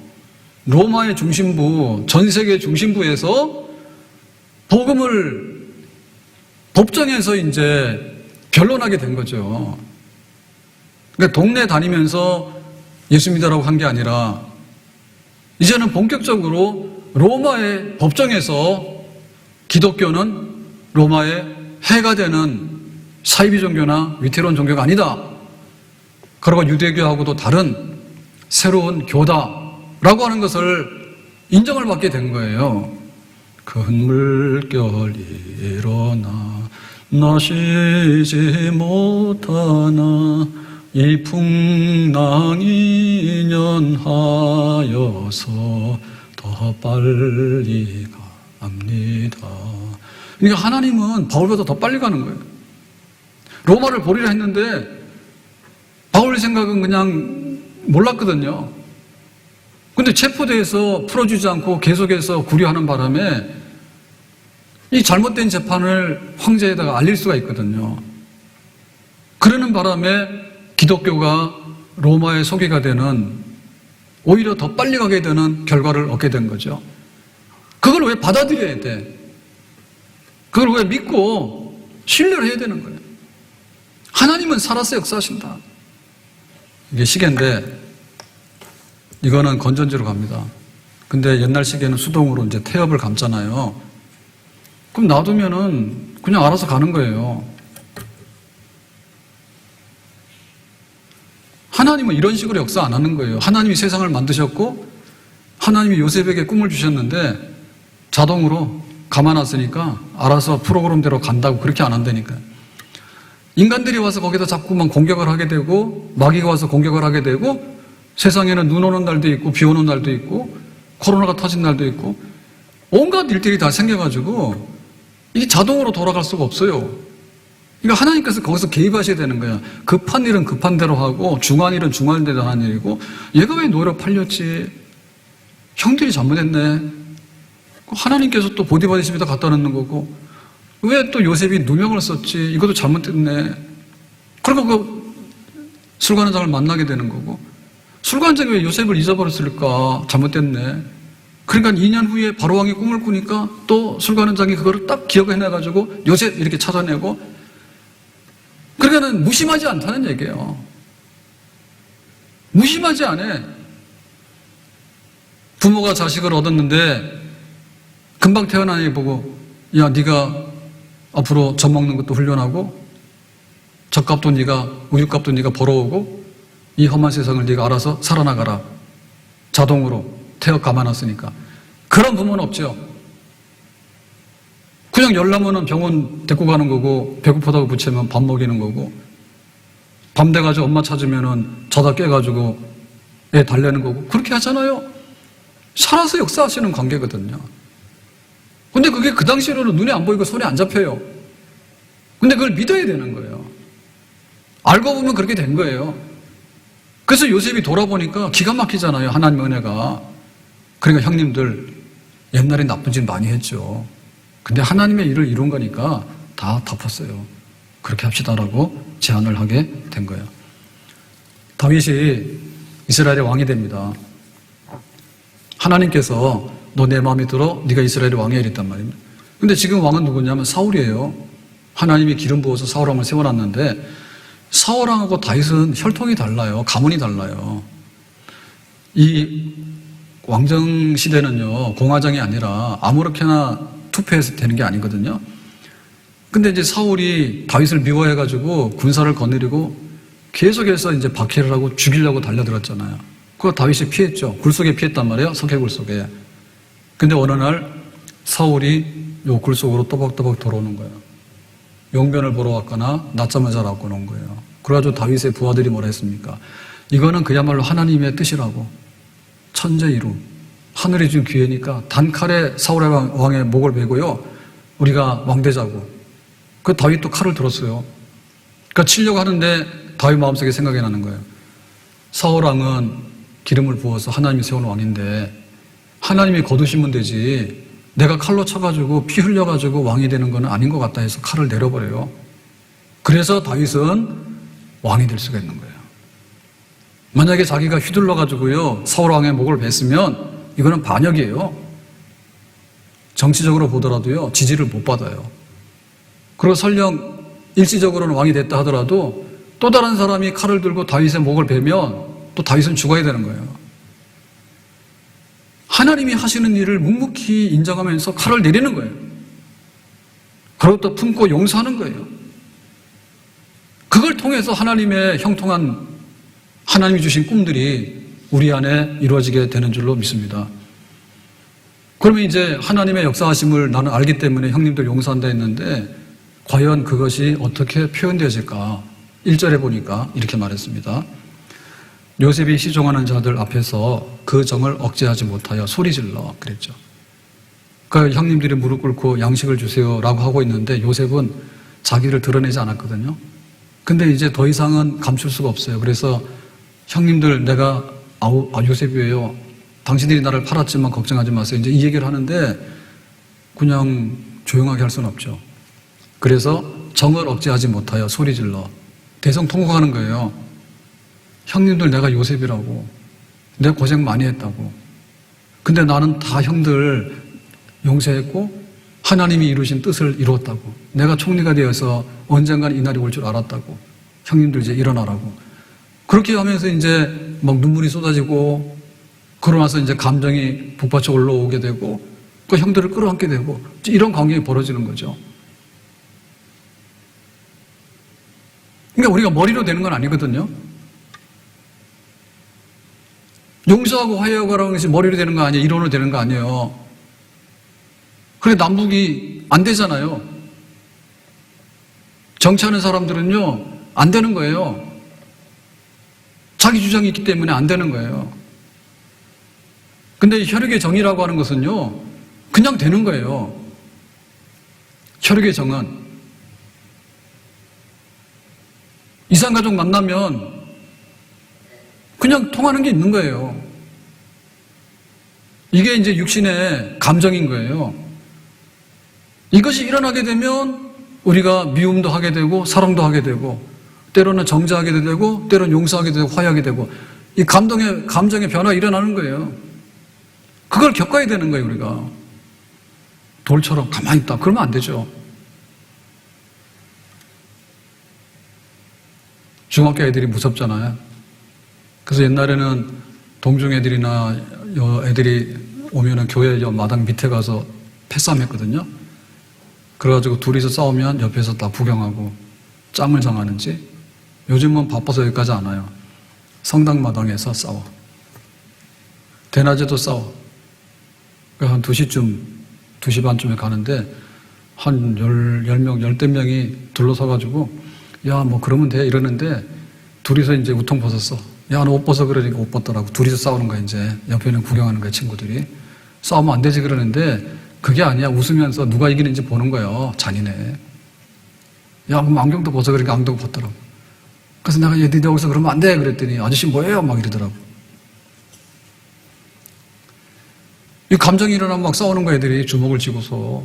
로마의 중심부, 전 세계 중심부에서 복음을 법정에서 이제 변론하게 된 거죠. 그러니까 동네 다니면서 예수 믿으라고 한 게 아니라 이제는 본격적으로 로마의 법정에서 기독교는 로마의 해가 되는 사이비 종교나 위태로운 종교가 아니다. 그리고 유대교하고도 다른 새로운 교다라고 하는 것을 인정을 받게 된 거예요. 큰 물결이 일어나 나 쉬지 못하나 이 풍랑이 연하여서 더 빨리 갑니다. 그러니까 하나님은 바울보다 더 빨리 가는 거예요. 로마를 보리라 했는데 바울 생각은 그냥 몰랐거든요. 근데 체포돼서 풀어주지 않고 계속해서 구려하는 바람에 이 잘못된 재판을 황제에다가 알릴 수가 있거든요. 그러는 바람에 기독교가 로마의 소개가 되는, 오히려 더 빨리 가게 되는 결과를 얻게 된 거죠. 그걸 왜 받아들여야 돼? 그걸 왜 믿고 신뢰를 해야 되는 거예요? 하나님은 살아서 역사하신다. 이게 시계인데 이거는 건전지로 갑니다. 근데 옛날 시계는 수동으로 이제 태엽을 감잖아요. 그럼 놔두면은 그냥 알아서 가는 거예요. 하나님은 이런 식으로 역사 안 하는 거예요. 하나님이 세상을 만드셨고 하나님이 요셉에게 꿈을 주셨는데 자동으로 감아놨으니까 알아서 프로그램대로 간다고 그렇게 안 한다니까요. 인간들이 와서 거기다 자꾸만 공격을 하게 되고 마귀가 와서 공격을 하게 되고 세상에는 눈 오는 날도 있고 비 오는 날도 있고 코로나가 터진 날도 있고 온갖 일들이 다 생겨가지고 이게 자동으로 돌아갈 수가 없어요. 그러니까 하나님께서 거기서 개입하셔야 되는 거야. 급한 일은 급한 대로 하고 중한 일은 중한 대로 하는 일이고 얘가 왜 노예로 팔렸지? 형들이 잘못했네. 하나님께서 또 보디바디 집에다 갖다 놓는 거고 왜 또 요셉이 누명을 썼지? 이것도 잘못됐네. 그리고 그 술관원장을 만나게 되는 거고 술관원장이 왜 요셉을 잊어버렸을까? 잘못됐네. 그러니까 2년 후에 바로왕이 꿈을 꾸니까 또 술관원장이 그거를 딱 기억해내가지고 요셉 이렇게 찾아내고 그러니까는 무심하지 않다는 얘기예요. 무심하지 않아. 부모가 자식을 얻었는데 금방 태어난 애 보고 야 네가 앞으로 젖 먹는 것도 훈련하고 젖값도 네가 우유값도 네가 벌어오고 이 험한 세상을 네가 알아서 살아나가라. 자동으로 태엽 감아놨으니까. 그런 부모는 없죠. 그냥 열나면은 병원 데리고 가는 거고 배고프다고 부채면 밥 먹이는 거고 밤 돼가지고 엄마 찾으면은 자다 깨가지고 애 달래는 거고 그렇게 하잖아요. 살아서 역사하시는 관계거든요. 근데 그게 그 당시로는 눈에 안 보이고 손에 안 잡혀요. 근데 그걸 믿어야 되는 거예요. 알고 보면 그렇게 된 거예요. 그래서 요셉이 돌아보니까 기가 막히잖아요. 하나님의 은혜가. 그러니까 형님들 옛날에 나쁜 짓 많이 했죠. 근데 하나님의 일을 이룬 거니까 다 덮었어요. 그렇게 합시다라고 제안을 하게 된 거예요. 다윗이 이스라엘의 왕이 됩니다. 하나님께서 너 내 마음에 들어 네가 이스라엘의 왕이야 이랬단 말입니다. 근데 지금 왕은 누구냐면 사울이에요. 하나님이 기름 부어서 사울왕을 세워놨는데 사울왕하고 다윗은 혈통이 달라요. 가문이 달라요. 이 왕정 시대는요 공화정이 아니라 아무렇게나 투표해서 되는 게 아니거든요. 근데 이제 사울이 다윗을 미워해가지고 군사를 거느리고 계속해서 이제 박해를 하고 죽이려고 달려들었잖아요. 그거 다윗이 피했죠. 굴속에 피했단 말이에요. 석회굴 속에. 근데 어느 날 사울이 요 굴 속으로 또박또박 들어오는 거예요. 용변을 보러 왔거나 낮잠을 자러 왔고 온 거예요. 그래가지고 다윗의 부하들이 뭐라 했습니까? 이거는 그야말로 하나님의 뜻이라고. 천재이루. 하늘이 준 기회니까 단칼에 사울의 왕의 목을 베고요. 우리가 왕되자고. 그 다윗도 칼을 들었어요. 그러니까 치려고 하는데 다윗 마음속에 생각이 나는 거예요. 사울 왕은 기름을 부어서 하나님이 세운 왕인데 하나님이 거두시면 되지 내가 칼로 쳐가지고 피 흘려가지고 왕이 되는 건 아닌 것 같다 해서 칼을 내려버려요. 그래서 다윗은 왕이 될 수가 있는 거예요. 만약에 자기가 휘둘러가지고요 사울 왕의 목을 뱄으면 이거는 반역이에요. 정치적으로 보더라도요 지지를 못 받아요. 그리고 설령 일시적으로는 왕이 됐다 하더라도 또 다른 사람이 칼을 들고 다윗의 목을 베면 또 다윗은 죽어야 되는 거예요. 하나님이 하시는 일을 묵묵히 인정하면서 칼을 내리는 거예요. 그리고 또 품고 용서하는 거예요. 그걸 통해서 하나님의 형통한 하나님이 주신 꿈들이 우리 안에 이루어지게 되는 줄로 믿습니다. 그러면 이제 하나님의 역사하심을 나는 알기 때문에 형님들 용서한다 했는데 과연 그것이 어떻게 표현되어질까? 1절에 보니까 이렇게 말했습니다. 요셉이 시종하는 자들 앞에서 그 정을 억제하지 못하여 소리질러 그랬죠. 그러니까 형님들이 무릎 꿇고 양식을 주세요라고 하고 있는데 요셉은 자기를 드러내지 않았거든요. 근데 이제 더 이상은 감출 수가 없어요. 그래서 형님들 내가 요셉이에요. 당신들이 나를 팔았지만 걱정하지 마세요. 이제 이 얘기를 하는데 그냥 조용하게 할 수는 없죠. 그래서 정을 억제하지 못하여 소리질러 대성통곡하는 거예요. 형님들 내가 요셉이라고. 내가 고생 많이 했다고. 근데 나는 다 형들 용서했고 하나님이 이루신 뜻을 이루었다고. 내가 총리가 되어서 언젠간 이 날이 올 줄 알았다고. 형님들 이제 일어나라고. 그렇게 하면서 이제 막 눈물이 쏟아지고 그러고 나서 이제 감정이 북받쳐 올라오게 되고 그 형들을 끌어안게 되고 이런 광경이 벌어지는 거죠. 그러니까 우리가 머리로 되는 건 아니거든요. 용서하고 화해하고 하라는 것이 머리로 되는 거 아니에요. 이론으로 되는 거 아니에요. 그래 남북이 안 되잖아요. 정치하는 사람들은요 안 되는 거예요. 자기 주장이 있기 때문에 안 되는 거예요. 근데 혈육의 정의라고 하는 것은요 그냥 되는 거예요. 혈육의 정은 이산가족 만나면 그냥 통하는 게 있는 거예요. 이게 이제 육신의 감정인 거예요. 이것이 일어나게 되면 우리가 미움도 하게 되고 사랑도 하게 되고 때로는 정죄하게 되고 때로는 용서하게 되고 화해하게 되고 이 감정의 변화가 일어나는 거예요. 그걸 겪어야 되는 거예요. 우리가 돌처럼 가만히 있다 그러면 안 되죠. 중학교 애들이 무섭잖아요. 그래서 옛날에는 동중 애들이나 애들이 오면은 교회 마당 밑에 가서 패싸움 했거든요. 그래가지고 둘이서 싸우면 옆에서 다 구경하고 짬을 정하는지. 요즘은 바빠서 여기까지 안 와요. 성당 마당에서 싸워. 대낮에도 싸워. 한 2시쯤, 2시 반쯤에 가는데 한 10명, 10대명이 둘러서가지고 야, 뭐 그러면 돼 이러는데 둘이서 이제 우통 벗었어. 야, 너 옷 벗어 그러니까 옷 벗더라고. 둘이서 싸우는 거야 이제. 옆에는 구경하는 거야 친구들이. 싸우면 안 되지 그러는데 그게 아니야. 웃으면서 누가 이기는지 보는 거예요. 잔인해. 야, 그럼 안경도 벗어 그러니까 안경 벗더라고. 그래서 내가 얘들 여기서 그러면 안 돼 그랬더니 아저씨 뭐예요? 막 이러더라고. 이 감정이 일어나면 막 싸우는 거야 애들이 주먹을 쥐고서.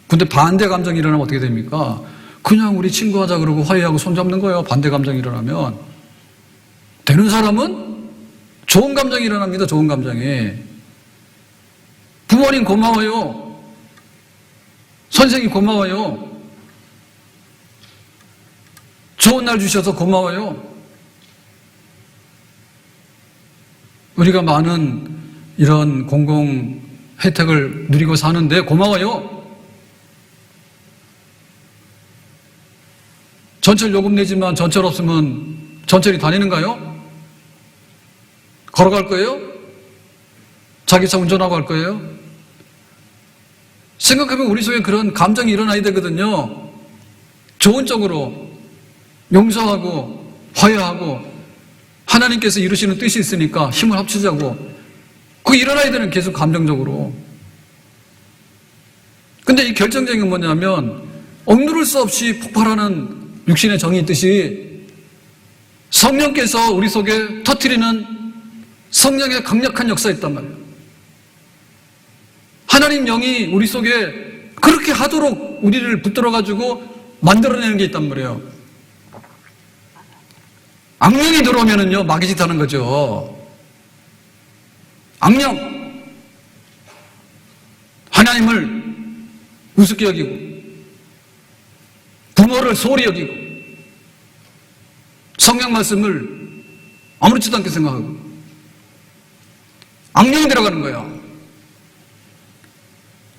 근데 반대 감정이 일어나면 어떻게 됩니까? 그냥 우리 친구하자 그러고 화해하고 손잡는 거예요. 반대 감정이 일어나면. 되는 사람은 좋은 감정이 일어납니다. 좋은 감정이. 부모님 고마워요. 선생님 고마워요. 좋은 날 주셔서 고마워요. 우리가 많은 이런 공공 혜택을 누리고 사는데 고마워요. 전철 요금 내지만 전철 없으면 전철이 다니는가요? 걸어갈 거예요? 자기 차 운전하고 갈 거예요? 생각해보면 우리 속에 그런 감정이 일어나야 되거든요. 좋은 쪽으로 용서하고 화해하고 하나님께서 이루시는 뜻이 있으니까 힘을 합치자고. 그거 일어나야 되는 계속 감정적으로. 근데 이 결정적인 건 뭐냐면 억누를 수 없이 폭발하는 육신의 정의 있듯이 성령께서 우리 속에 터뜨리는 성령의 강력한 역사가 있단 말이에요. 하나님 영이 우리 속에 그렇게 하도록 우리를 붙들어가지고 만들어내는 게 있단 말이에요. 악령이 들어오면은요, 마귀짓 하는 거죠. 악령. 하나님을 우습게 여기고, 부모를 소홀히 여기고, 성경 말씀을 아무렇지도 않게 생각하고, 악령이 들어가는 거예요.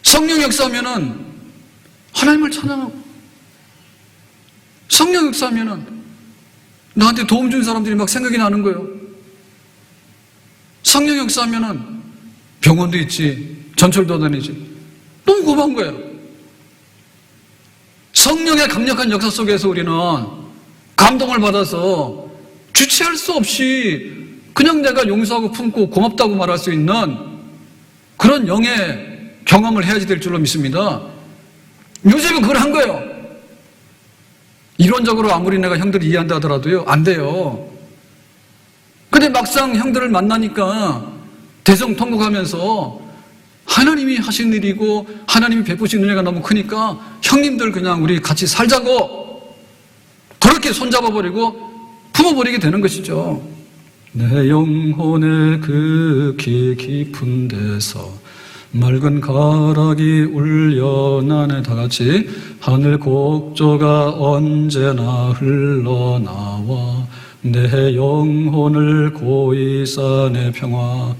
성령 역사하면은 하나님을 찬양하고, 성령 역사하면은 나한테 도움 준 사람들이 막 생각이 나는 거예요. 성령 역사하면은 병원도 있지, 전철도 다니지. 너무 고마운 거예요. 성령의 강력한 역사 속에서 우리는 감동을 받아서 주체할 수 없이 그냥 내가 용서하고 품고 고맙다고 말할 수 있는 그런 영의 경험을 해야지 될 줄로 믿습니다. 요셉은 그걸 한 거예요. 이론적으로 아무리 내가 형들이 이해한다 하더라도요, 안 돼요. 근데 막상 형들을 만나니까 대성통곡하면서 하나님이 하신 일이고 하나님이 베푸신 은혜가 너무 크니까 형님들 그냥 우리 같이 살자고 그렇게 손잡아버리고 품어버리게 되는 것이죠. 내 영혼의 그 깊은 데서 맑은 가락이 울려나네. 다 같이. 하늘 곡조가 언제나 흘러나와 내 영혼을 고이 싸네. 평화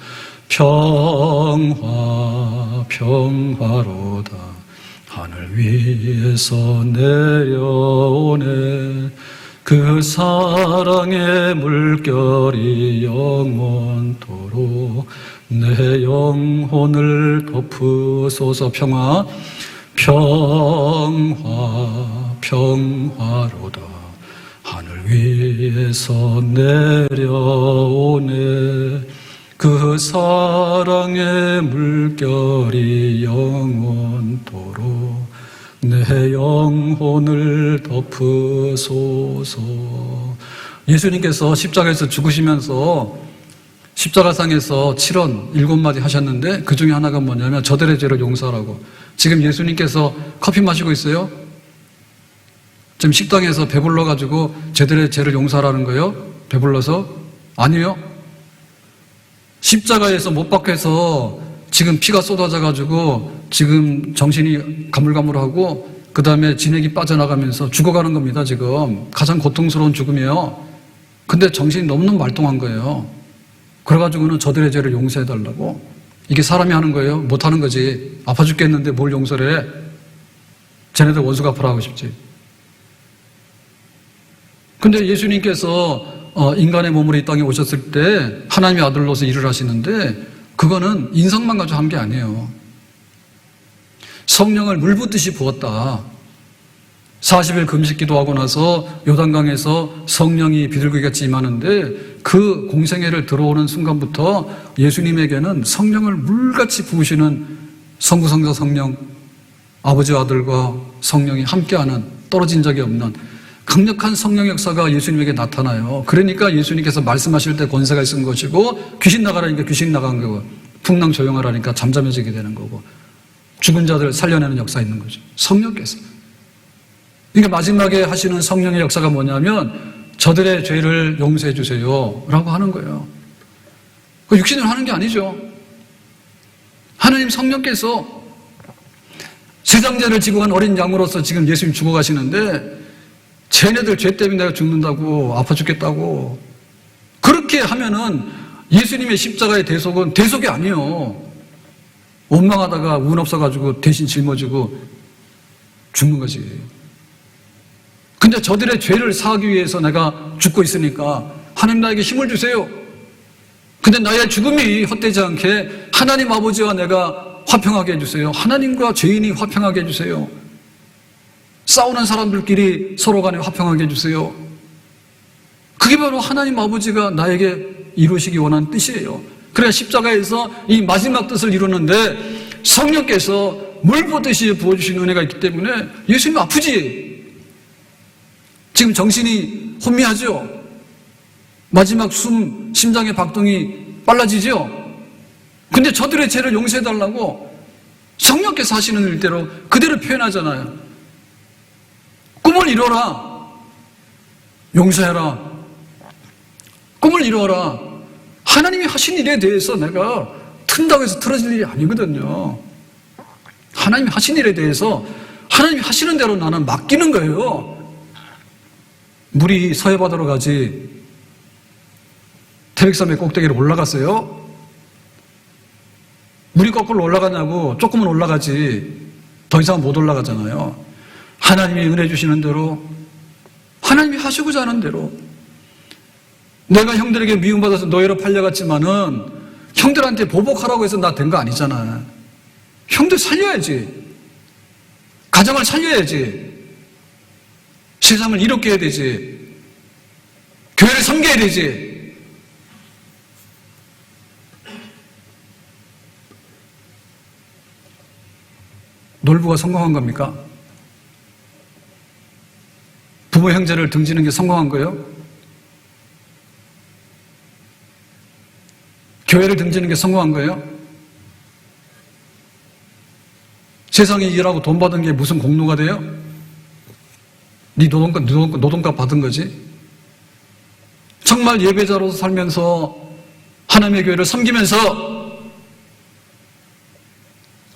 평화로다. 하늘 위에서 내려오네. 그 사랑의 물결이 영원토록 내 영혼을 덮으소서. 평화로다. 하늘 위에서 내려오네. 그 사랑의 물결이 영원토록 내 영혼을 덮으소서. 예수님께서 십자가에서 죽으시면서 십자가상에서 7원 7마디 하셨는데 그 중에 하나가 뭐냐면 저들의 죄를 용서하라고. 지금 예수님께서 커피 마시고 있어요? 지금 식당에서 배불러가지고 저들의 죄를 용서하라는 거예요? 배불러서? 아니요. 십자가에서 못 박혀서 지금 피가 쏟아져가지고 지금 정신이 가물가물하고 그 다음에 진액이 빠져나가면서 죽어가는 겁니다. 지금 가장 고통스러운 죽음이에요. 근데 정신이 너무너무 말똥한 거예요. 그래가지고는 저들의 죄를 용서해달라고. 이게 사람이 하는 거예요? 못하는 거지. 아파 죽겠는데 뭘 용서를 해? 쟤네들 원수 갚으라 하고 싶지. 근데 예수님께서 인간의 몸으로 이 땅에 오셨을 때 하나님의 아들로서 일을 하시는데 그거는 인성만 가지고 한 게 아니에요. 성령을 물 붓듯이 부었다. 40일 금식 기도하고 나서 요단강에서 성령이 비둘기같이 임하는데 그 공생애를 들어오는 순간부터 예수님에게는 성령을 물같이 부으시는 성부성자 성령, 아버지와 아들과 성령이 함께하는 떨어진 적이 없는 강력한 성령 역사가 예수님에게 나타나요. 그러니까 예수님께서 말씀하실 때 권세가 있는 것이고 귀신 나가라니까 귀신 나간 거고 풍랑 조용하라니까 잠잠해지게 되는 거고 죽은 자들 살려내는 역사 있는 거죠. 성령께서. 그러니까 마지막에 하시는 성령의 역사가 뭐냐면 저들의 죄를 용서해 주세요 라고 하는 거예요. 육신을 하는 게 아니죠. 하나님 성령께서 세상 죄를 지고 간 어린 양으로서 지금 예수님 죽어가시는데 쟤네들 죄 때문에 내가 죽는다고 아파 죽겠다고 그렇게 하면은 예수님의 십자가의 대속은 대속이 아니에요. 원망하다가 운 없어가지고 대신 짊어지고 죽는 거지. 근데 저들의 죄를 사하기 위해서 내가 죽고 있으니까 하나님 나에게 힘을 주세요. 근데 나의 죽음이 헛되지 않게 하나님 아버지와 내가 화평하게 해주세요. 하나님과 죄인이 화평하게 해주세요. 싸우는 사람들끼리 서로 간에 화평하게 해주세요. 그게 바로 하나님 아버지가 나에게 이루시기 원하는 뜻이에요. 그래야 십자가에서 이 마지막 뜻을 이루는데 성령께서 물 붓듯이 부어주신 은혜가 있기 때문에 예수님 아프지? 지금 정신이 혼미하죠? 마지막 심장의 박동이 빨라지죠? 근데 저들의 죄를 용서해달라고 성령께서 하시는 일대로 그대로 표현하잖아요. 꿈을 이뤄라. 용서해라. 꿈을 이루어라. 하나님이 하신 일에 대해서 내가 튼다고 해서 틀어질 일이 아니거든요. 하나님이 하신 일에 대해서 하나님이 하시는 대로 나는 맡기는 거예요. 물이 서해바다로 가지 태백산의 꼭대기로 올라갔어요? 물이 거꾸로 올라가냐고. 조금은 올라가지 더 이상 못 올라가잖아요. 하나님이 은혜 주시는 대로, 하나님이 하시고자 하는 대로. 내가 형들에게 미움받아서 노예로 팔려갔지만은 형들한테 보복하라고 해서 나 된 거 아니잖아. 형들 살려야지. 가정을 살려야지. 세상을 이롭게 해야 되지. 교회를 섬겨야 되지. 놀부가 성공한 겁니까? 부모 형제를 등지는 게 성공한 거예요? 교회를 등지는 게 성공한 거예요? 세상에 일하고 돈 받은 게 무슨 공로가 돼요? 네 노동값 받은 거지? 정말 예배자로서 살면서 하나님의 교회를 섬기면서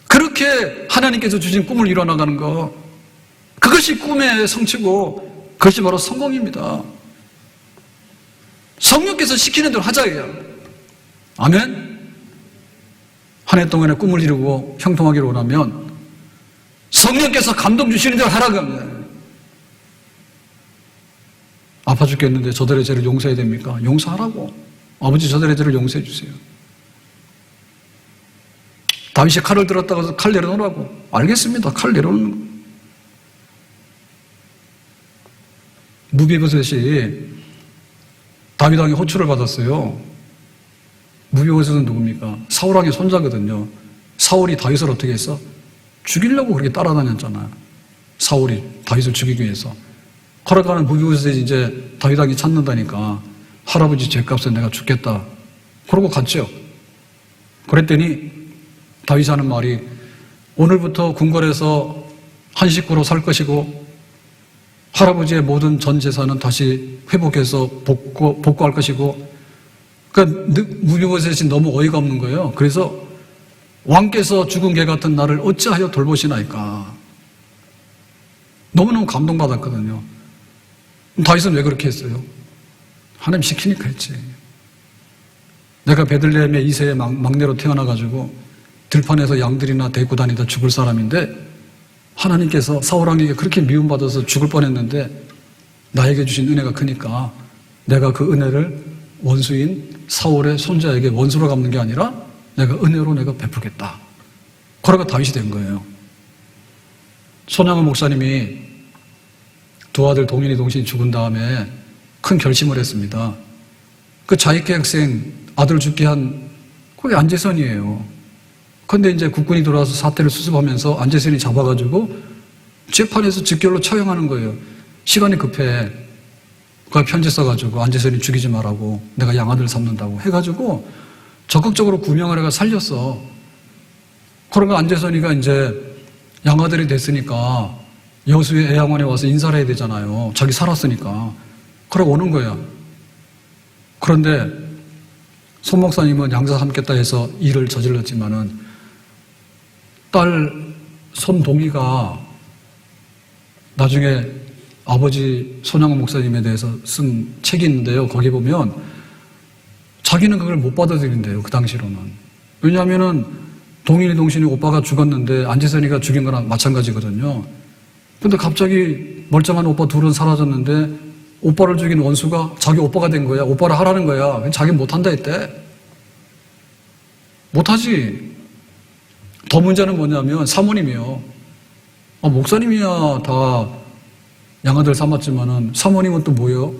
그렇게 하나님께서 주신 꿈을 이뤄나가는 거, 그것이 꿈의 성취고 그것이 바로 성공입니다. 성령께서 시키는 대로 하자예요. 아멘? 한 해 동안에 꿈을 이루고 형통하기를 원하면 성령께서 감동 주시는 대로 하라고 합니다. 아파 죽겠는데 저들의 죄를 용서해야 됩니까? 용서하라고. 아버지 저들의 죄를 용서해 주세요. 다윗이 칼을 들었다고 해서 칼 내려놓으라고. 알겠습니다. 칼 내려놓는 거. 무비보셋이 다윗 왕의 호출을 받았어요. 무비보셋은 누굽니까? 사울 왕의 손자거든요. 사울이 다윗을 어떻게 했어? 죽이려고 그렇게 따라다녔잖아요. 사울이 다윗을 죽이기 위해서. 걸어가는 무비보셋이 이제 다윗 왕이 찾는다니까 할아버지 죄값에 내가 죽겠다. 그러고 갔죠. 그랬더니 다윗이 하는 말이 오늘부터 궁궐에서 한 식구로 살 것이고 할아버지의 모든 전 재산은 다시 회복해서 복구할 것이고. 그러니까 무비보셋이 너무 어이가 없는 거예요. 그래서 왕께서 죽은 개 같은 나를 어찌하여 돌보시나이까. 너무너무 감동받았거든요. 다윗은 왜 그렇게 했어요? 하나님 시키니까 했지. 내가 베들레헴의 이세의 막내로 태어나가지고 들판에서 양들이나 데리고 다니다 죽을 사람인데 하나님께서 사울왕에게 그렇게 미움받아서 죽을 뻔했는데 나에게 주신 은혜가 크니까 내가 그 은혜를 원수인 사울의 손자에게 원수로 갚는 게 아니라 내가 은혜로 내가 베풀겠다. 그러가 다윗이 된 거예요. 손양원 목사님이 두 아들 동인이 동신이 죽은 다음에 큰 결심을 했습니다. 그 자익계학생 아들 죽게 한 그게 안재선이에요. 근데 이제 국군이 들어와서 사태를 수습하면서 안재선이 잡아가지고 재판에서 즉결로 처형하는 거예요. 시간이 급해. 그 편지 써가지고 안재선이 죽이지 말라고 내가 양아들 삼는다고 해가지고 적극적으로 구명을 해가 살렸어. 그러면 안재선이가 이제 양아들이 됐으니까 여수의 애양원에 와서 인사를 해야 되잖아요. 자기 살았으니까. 그러고 오는 거야. 그런데 손 목사님은 양자 삼겠다 해서 일을 저질렀지만은 딸 손동희가 나중에 아버지 손양원 목사님에 대해서 쓴 책이 있는데요. 거기 보면 자기는 그걸 못 받아들인대요. 그 당시로는. 왜냐하면은 동인이 동신이 오빠가 죽었는데 안재선이가 죽인 거랑 마찬가지거든요. 근데 갑자기 멀쩡한 오빠 둘은 사라졌는데 오빠를 죽인 원수가 자기 오빠가 된 거야. 오빠를 하라는 거야. 자기는 못한다 했대. 못하지. 더 문제는 뭐냐면 사모님이요. 목사님이야 다 양아들 삼았지만은 사모님은 또 뭐예요?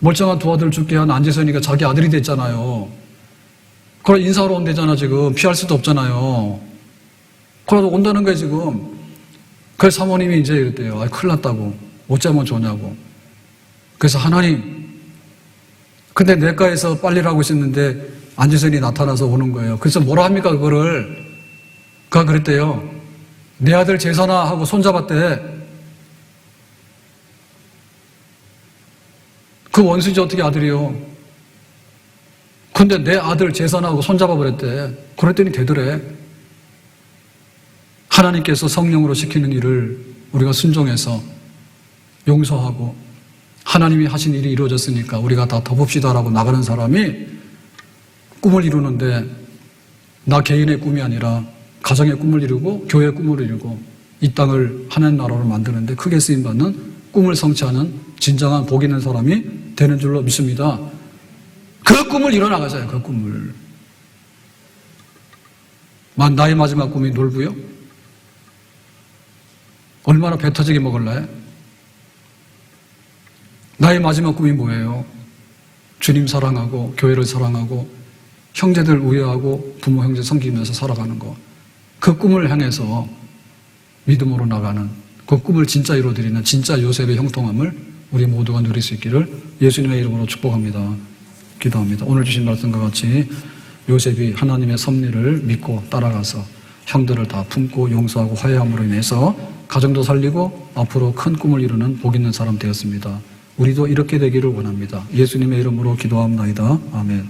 멀쩡한 두 아들 죽게 한 안재선이가 자기 아들이 됐잖아요. 그래 인사하러 온대잖아 지금. 피할 수도 없잖아요. 그래도 온다는 거야 지금. 그래서 사모님이 이제 이랬대요. 큰일 났다고. 어쩌면 좋냐고. 그래서 하나님, 근데 내과에서 빨리를 하고 있었는데 안재선이 나타나서 오는 거예요. 그래서 뭐라 합니까 그거를? 그가 그랬대요. 내 아들 제사나 하고 손잡았대. 그 원수지 어떻게 아들이요? 근데 내 아들 제사나 하고 손잡아버렸대. 그랬더니 되더래. 하나님께서 성령으로 시키는 일을 우리가 순종해서 용서하고 하나님이 하신 일이 이루어졌으니까 우리가 다 덮읍시다라고 나가는 사람이 꿈을 이루는데 나 개인의 꿈이 아니라 가정의 꿈을 이루고 교회의 꿈을 이루고 이 땅을 하나님 나라로 만드는데 크게 쓰임받는 꿈을 성취하는 진정한 복 있는 사람이 되는 줄로 믿습니다. 그 꿈을 이뤄나가자요. 그 꿈을. 나의 마지막 꿈이 놀부요? 얼마나 배 터지게 먹을래? 나의 마지막 꿈이 뭐예요? 주님 사랑하고 교회를 사랑하고 형제들 우애하고 부모 형제 섬기면서 살아가는 거. 그 꿈을 향해서 믿음으로 나가는 그 꿈을 진짜 이루어드리는 진짜 요셉의 형통함을 우리 모두가 누릴 수 있기를 예수님의 이름으로 축복합니다. 기도합니다. 오늘 주신 말씀과 같이 요셉이 하나님의 섭리를 믿고 따라가서 형들을 다 품고 용서하고 화해함으로 인해서 가정도 살리고 앞으로 큰 꿈을 이루는 복 있는 사람 되었습니다. 우리도 이렇게 되기를 원합니다. 예수님의 이름으로 기도합나이다. 아멘.